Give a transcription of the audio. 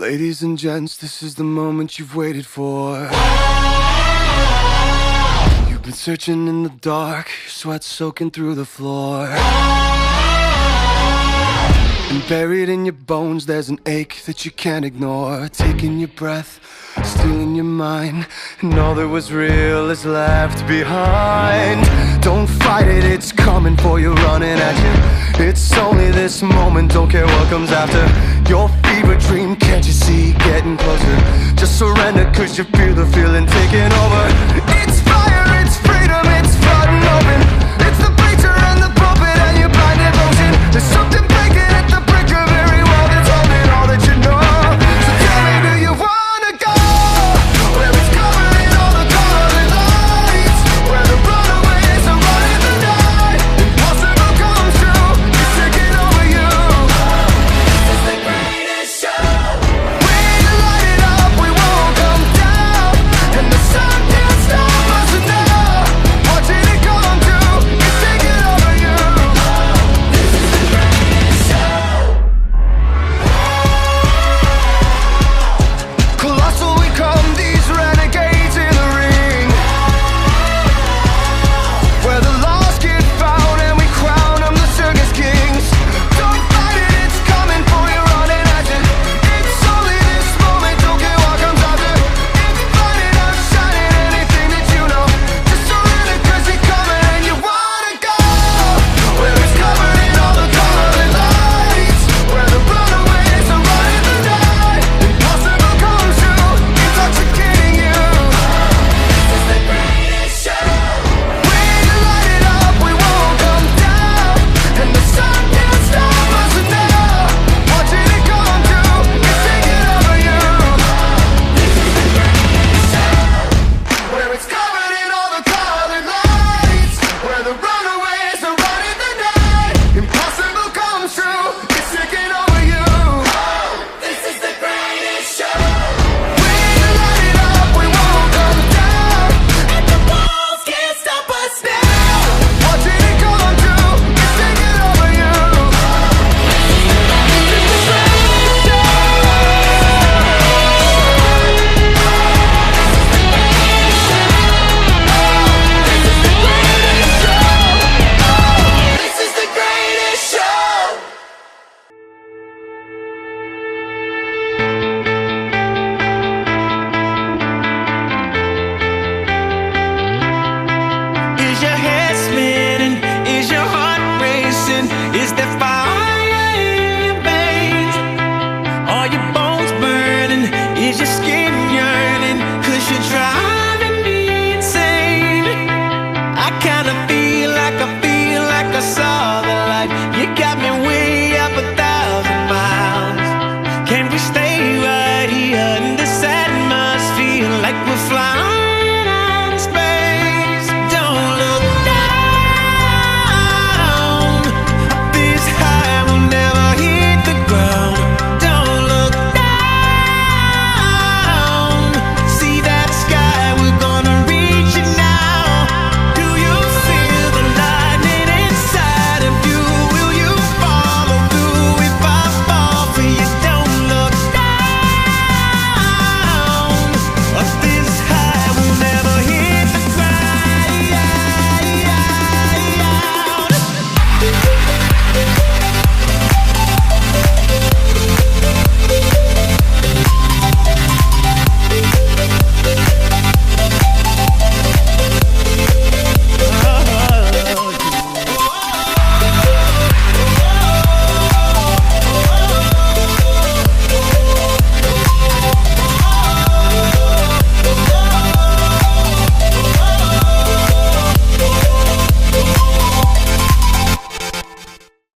Ladies and gents, this is the moment you've waited for. You've been searching in the dark, your sweat soaking through the floor. And buried in your bones, there's an ache that you can't ignore. Taking your breath, stealing your mind, and all that was real is left behind. Don't fight it, it's coming for you, running at you. It's only this moment, don't care what comes after. Your fever dream, can't you see, getting closer. Just surrender, cause you feel the feeling taking over. It's fire, it's freedom, it's flooding open.